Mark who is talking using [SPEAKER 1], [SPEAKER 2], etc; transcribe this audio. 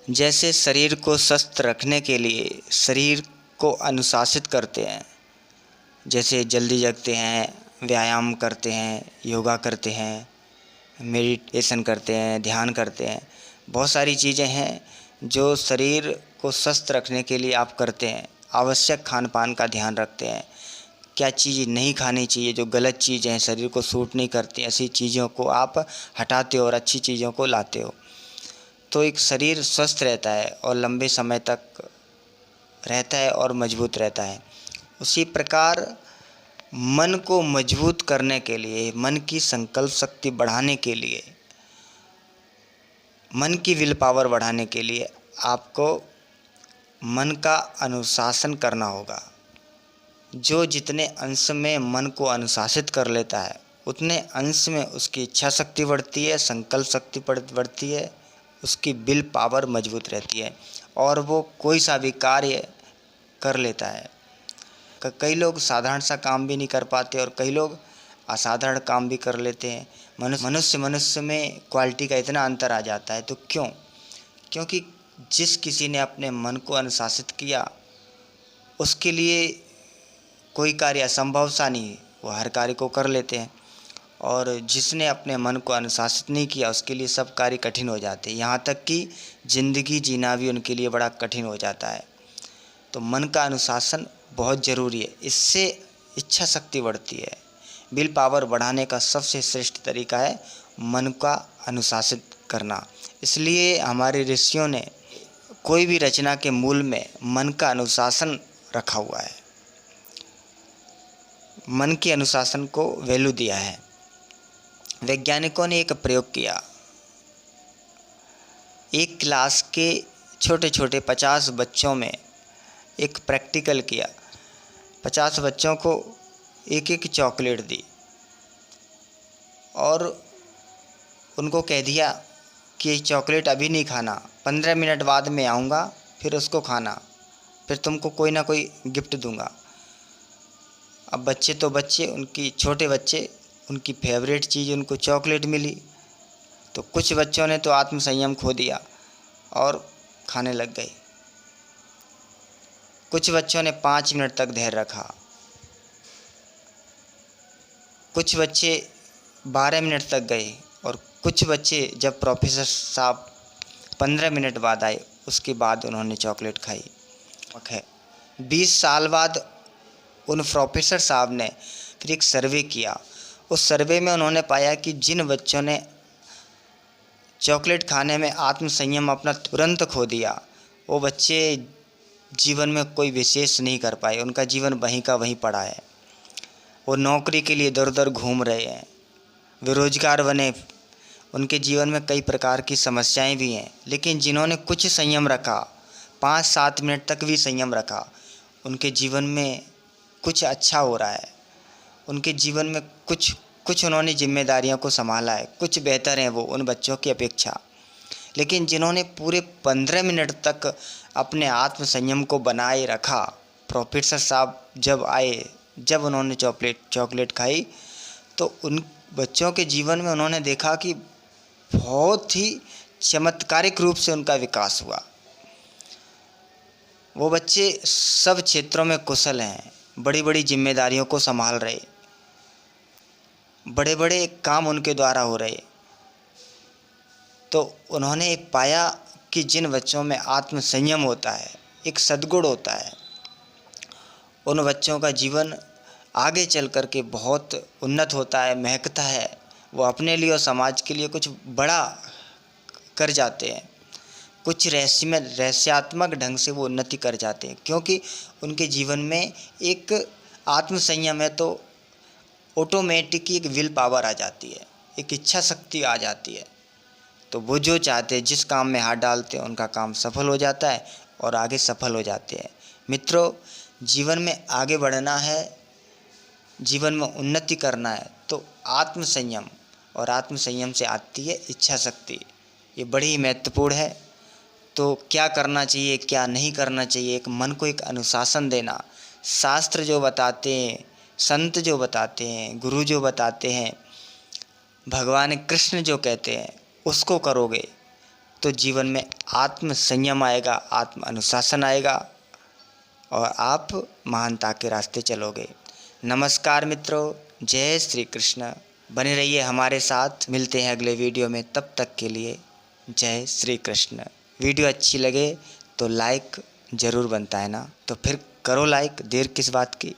[SPEAKER 1] जैसे शरीर को स्वस्थ रखने के लिए शरीर को अनुशासित करते हैं, जैसे जल्दी जगते हैं, व्यायाम करते हैं, योगा करते हैं, मेडिटेशन करते हैं, ध्यान करते हैं, बहुत सारी चीज़ें हैं जो शरीर को स्वस्थ रखने के लिए आप करते हैं। आवश्यक खान पान का ध्यान रखते हैं, क्या चीज़ नहीं खानी चाहिए, जो गलत चीज़ें हैं शरीर को सूट नहीं करती, ऐसी चीज़ों को आप हटाते हो और अच्छी चीज़ों को लाते हो, तो एक शरीर स्वस्थ रहता है और लंबे समय तक रहता है और मजबूत रहता है। उसी प्रकार मन को मजबूत करने के लिए, मन की संकल्प शक्ति बढ़ाने के लिए, मन की विल पावर बढ़ाने के लिए आपको मन का अनुशासन करना होगा। जो जितने अंश में मन को अनुशासित कर लेता है उतने अंश में उसकी इच्छा शक्ति बढ़ती है, संकल्प शक्ति बढ़ती है, उसकी विल पावर मजबूत रहती है और वो कोई सा भी कार्य कर लेता है। कई लोग साधारण सा काम भी नहीं कर पाते और कई लोग असाधारण काम भी कर लेते हैं। मनुष्य में क्वालिटी का इतना अंतर आ जाता है। तो क्यों? क्योंकि जिस किसी ने अपने मन को अनुशासित किया उसके लिए कोई कार्य असंभव सा नहीं, वो हर कार्य को कर लेते हैं, और जिसने अपने मन को अनुशासित नहीं किया उसके लिए सब कार्य कठिन हो जाते हैं, यहाँ तक कि ज़िंदगी जीना भी उनके लिए बड़ा कठिन हो जाता है। तो मन का अनुशासन बहुत ज़रूरी है, इससे इच्छा शक्ति बढ़ती है। विल पावर बढ़ाने का सबसे श्रेष्ठ तरीका है मन का अनुशासित करना। इसलिए हमारे ऋषियों ने कोई भी रचना के मूल में मन का अनुशासन रखा हुआ है, मन के अनुशासन को वैल्यू दिया है। वैज्ञानिकों ने एक प्रयोग किया, एक क्लास के छोटे छोटे 50 बच्चों में एक प्रैक्टिकल किया। 50 बच्चों को एक एक चॉकलेट दी और उनको कह दिया कि ये चॉकलेट अभी नहीं खाना, 15 मिनट बाद में आऊँगा, फिर उसको खाना, फिर तुमको कोई ना कोई गिफ्ट दूंगा। अब बच्चे तो बच्चे, उनकी छोटे बच्चे, उनकी फेवरेट चीज़ उनको चॉकलेट मिली, तो कुछ बच्चों ने तो आत्मसंयम खो दिया और खाने लग गए। कुछ बच्चों ने 5 मिनट तक धैर्य रखा, कुछ बच्चे 12 मिनट तक गए और कुछ बच्चे जब प्रोफेसर साहब 15 मिनट बाद आए उसके बाद उन्होंने चॉकलेट खाई। 20 साल बाद उन प्रोफेसर साहब ने फिर एक सर्वे किया। उस सर्वे में उन्होंने पाया कि जिन बच्चों ने चॉकलेट खाने में आत्मसंयम अपना तुरंत खो दिया, वो बच्चे जीवन में कोई विशेष नहीं कर पाए, उनका जीवन वहीं का वहीं पड़ा है। वो नौकरी के लिए दर दर घूम रहे हैं, बेरोजगार बने, उनके जीवन में कई प्रकार की समस्याएं भी हैं। लेकिन जिन्होंने कुछ संयम रखा, 5-7 मिनट तक भी संयम रखा, उनके जीवन में कुछ अच्छा हो रहा है, उनके जीवन में कुछ उन्होंने जिम्मेदारियों को संभाला है, कुछ बेहतर हैं वो उन बच्चों की अपेक्षा। लेकिन जिन्होंने पूरे 15 मिनट तक अपने आत्म संयम को बनाए रखा, प्रोफेसर साहब जब आए, जब उन्होंने चॉकलेट खाई, तो उन बच्चों के जीवन में उन्होंने देखा कि बहुत ही चमत्कारिक रूप से उनका विकास हुआ। वो बच्चे सब क्षेत्रों में कुशल हैं, बड़ी बड़ी जिम्मेदारियों को संभाल रहे, बड़े बड़े काम उनके द्वारा हो रहे। तो उन्होंने पाया कि जिन बच्चों में आत्म संयम होता है, एक सद्गुण होता है, उन बच्चों का जीवन आगे चल कर के बहुत उन्नत होता है, महकता है। वो अपने लिए और समाज के लिए कुछ बड़ा कर जाते हैं, कुछ रहस्यात्मक ढंग से वो उन्नति कर जाते हैं, क्योंकि उनके जीवन में एक आत्म संयम है। तो ऑटोमेटिक एक विल पावर आ जाती है, एक इच्छा शक्ति आ जाती है। तो वो जो चाहते हैं, जिस काम में हाथ डालते हैं, उनका काम सफल हो जाता है और आगे सफल हो जाते हैं। मित्रों, जीवन में आगे बढ़ना है, जीवन में उन्नति करना है, तो आत्म संयम, और आत्म संयम से आती है इच्छा शक्ति। ये बड़ी ही महत्वपूर्ण है। तो क्या करना चाहिए, क्या नहीं करना चाहिए, एक मन को एक अनुशासन देना। शास्त्र जो बताते हैं, संत जो बताते हैं, गुरु जो बताते हैं, भगवान कृष्ण जो कहते हैं, उसको करोगे तो जीवन में आत्म संयम आएगा, आत्म अनुशासन आएगा और आप महानता के रास्ते चलोगे। नमस्कार मित्रों, जय श्री कृष्ण। बने रहिए हमारे साथ, मिलते हैं अगले वीडियो में। तब तक के लिए जय श्री कृष्ण। वीडियो अच्छी लगे तो लाइक ज़रूर बनता है ना, तो फिर करो लाइक, देर किस बात की।